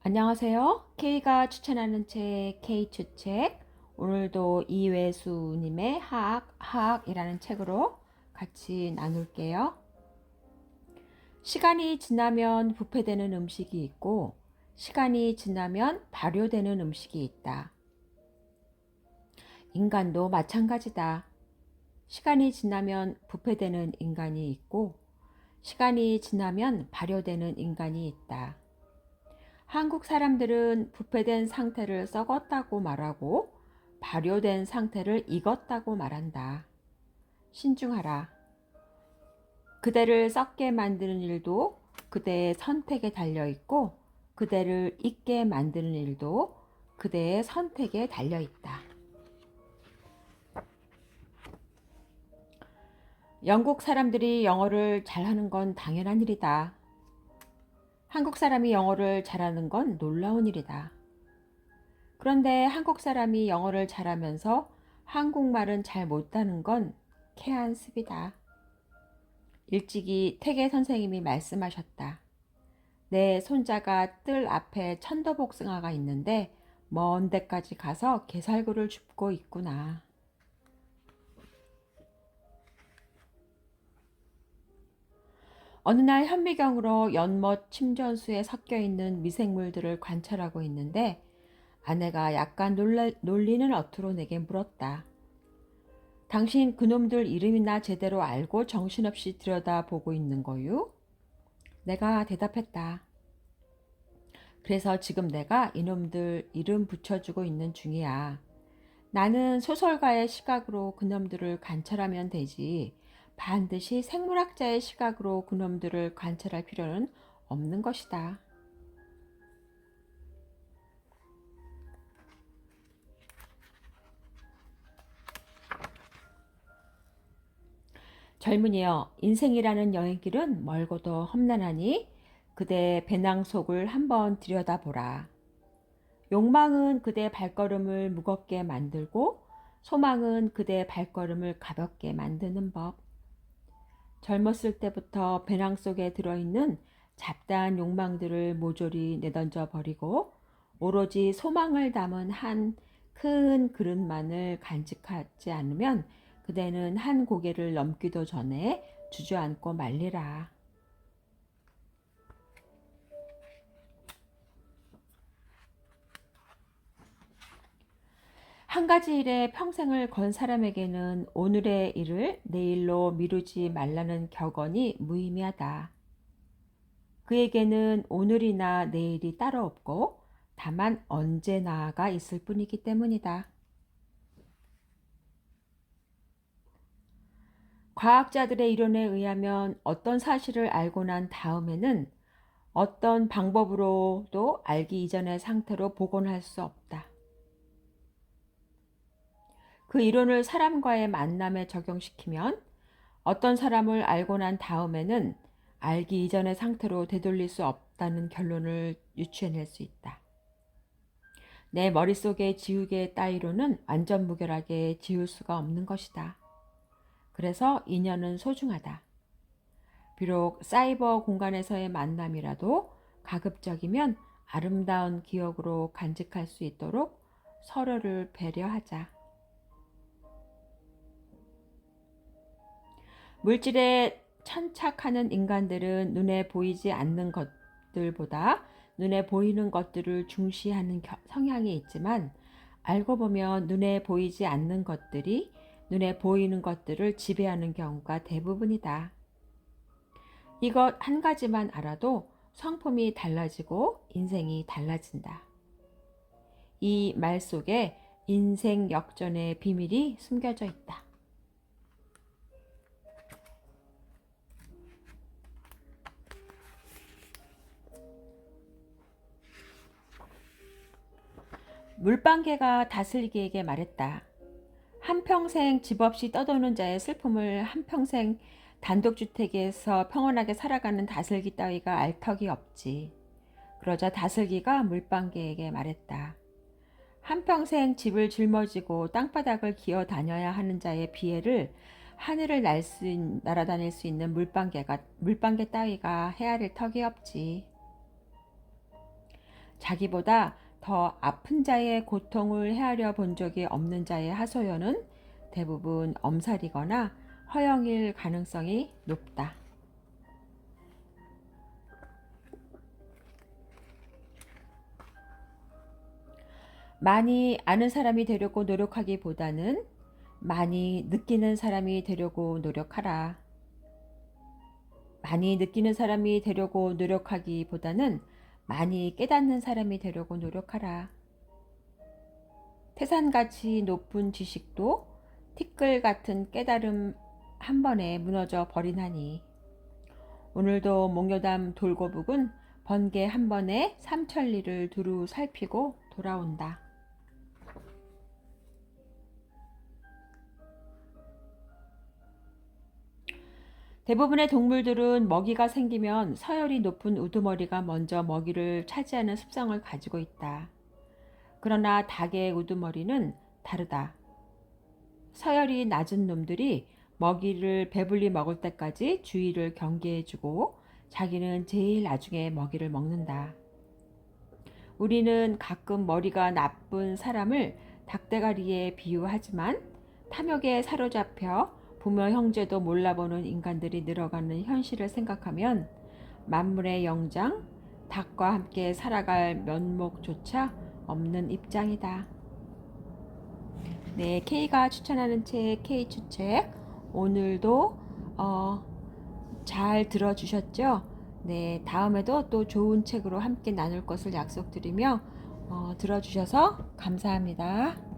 안녕하세요. K가 추천하는 책 K추책. 오늘도 이외수님의 하악이라는 책으로 같이 나눌게요. 시간이 지나면 부패되는 음식이 있고 시간이 지나면 발효되는 음식이 있다. 인간도 마찬가지다. 시간이 지나면 부패되는 인간이 있고 시간이 지나면 발효되는 인간이 있다. 한국 사람들은 부패된 상태를 썩었다고 말하고 발효된 상태를 익었다고 말한다. 신중하라. 그대를 썩게 만드는 일도 그대의 선택에 달려있고 그대를 익게 만드는 일도 그대의 선택에 달려있다. 영국 사람들이 영어를 잘하는 건 당연한 일이다. 한국 사람이 영어를 잘하는 건 놀라운 일이다. 그런데 한국 사람이 영어를 잘하면서 한국말은 잘 못하는 건 케한 습이다. 일찍이 태계 선생님이 말씀하셨다. 내 손자가 뜰 앞에 천도복숭아가 있는데 먼 데까지 가서 게살구를 줍고 있구나. 어느 날 현미경으로 연못 침전수에 섞여 있는 미생물들을 관찰하고 있는데 아내가 약간 놀리는 어투로 내게 물었다. 당신 그놈들 이름이나 제대로 알고 정신없이 들여다보고 있는 거유? 내가 대답했다. 그래서 지금 내가 이놈들 이름 붙여주고 있는 중이야. 나는 소설가의 시각으로 그놈들을 관찰하면 되지. 반드시 생물학자의 시각으로 그놈들을 관찰할 필요는 없는 것이다. 젊은이여, 인생이라는 여행길은 멀고도 험난하니 그대 배낭 속을 한번 들여다보라. 욕망은 그대 발걸음을 무겁게 만들고 소망은 그대 발걸음을 가볍게 만드는 법. 젊었을 때부터 배낭 속에 들어있는 잡다한 욕망들을 모조리 내던져 버리고 오로지 소망을 담은 한 큰 그릇만을 간직하지 않으면 그대는 한 고개를 넘기도 전에 주저앉고 말리라. 한 가지 일에 평생을 건 사람에게는 오늘의 일을 내일로 미루지 말라는 격언이 무의미하다. 그에게는 오늘이나 내일이 따로 없고 다만 언제나가 있을 뿐이기 때문이다. 과학자들의 이론에 의하면 어떤 사실을 알고 난 다음에는 어떤 방법으로도 알기 이전의 상태로 복원할 수 없다. 그 이론을 사람과의 만남에 적용시키면 어떤 사람을 알고 난 다음에는 알기 이전의 상태로 되돌릴 수 없다는 결론을 유추해낼 수 있다. 내 머릿속에 지우개 따위로는 완전 무결하게 지울 수가 없는 것이다. 그래서 인연은 소중하다. 비록 사이버 공간에서의 만남이라도 가급적이면 아름다운 기억으로 간직할 수 있도록 서로를 배려하자. 물질에 천착하는 인간들은 눈에 보이지 않는 것들보다 눈에 보이는 것들을 중시하는 성향이 있지만 알고 보면 눈에 보이지 않는 것들이 눈에 보이는 것들을 지배하는 경우가 대부분이다. 이것 한 가지만 알아도 성품이 달라지고 인생이 달라진다. 이 말 속에 인생 역전의 비밀이 숨겨져 있다. 물방개가 다슬기에게 말했다. 한평생 집 없이 떠도는 자의 슬픔을 한평생 단독주택에서 평온하게 살아가는 다슬기 따위가 알 턱이 없지. 그러자 다슬기가 물방개에게 말했다. 한평생 집을 짊어지고 땅바닥을 기어 다녀야 하는 자의 비애를 하늘을 날아다닐 수 있는 물방개 따위가 헤아릴 턱이 없지. 자기보다 더 아픈 자의 고통을 헤아려 본 적이 없는 자의 하소연은 대부분 엄살이거나 허영일 가능성이 높다. 많이 아는 사람이 되려고 노력하기보다는 많이 느끼는 사람이 되려고 노력하라. 많이 느끼는 사람이 되려고 노력하기보다는 많이 깨닫는 사람이 되려고 노력하라. 태산같이 높은 지식도 티끌 같은 깨달음 한 번에 무너져 버리나니 오늘도 목요담 돌고북은 번개 한 번에 삼천리를 두루 살피고 돌아온다. 대부분의 동물들은 먹이가 생기면 서열이 높은 우두머리가 먼저 먹이를 차지하는 습성을 가지고 있다. 그러나 닭의 우두머리는 다르다. 서열이 낮은 놈들이 먹이를 배불리 먹을 때까지 주위를 경계해주고 자기는 제일 나중에 먹이를 먹는다. 우리는 가끔 머리가 나쁜 사람을 닭대가리에 비유하지만 탐욕에 사로잡혀 부모 형제도 몰라보는 인간들이 늘어가는 현실을 생각하면 만물의 영장, 닭과 함께 살아갈 면목조차 없는 입장이다. 네, K가 추천하는 책, K추책. 오늘도 잘 들어주셨죠? 네, 다음에도 또 좋은 책으로 함께 나눌 것을 약속드리며 들어주셔서 감사합니다.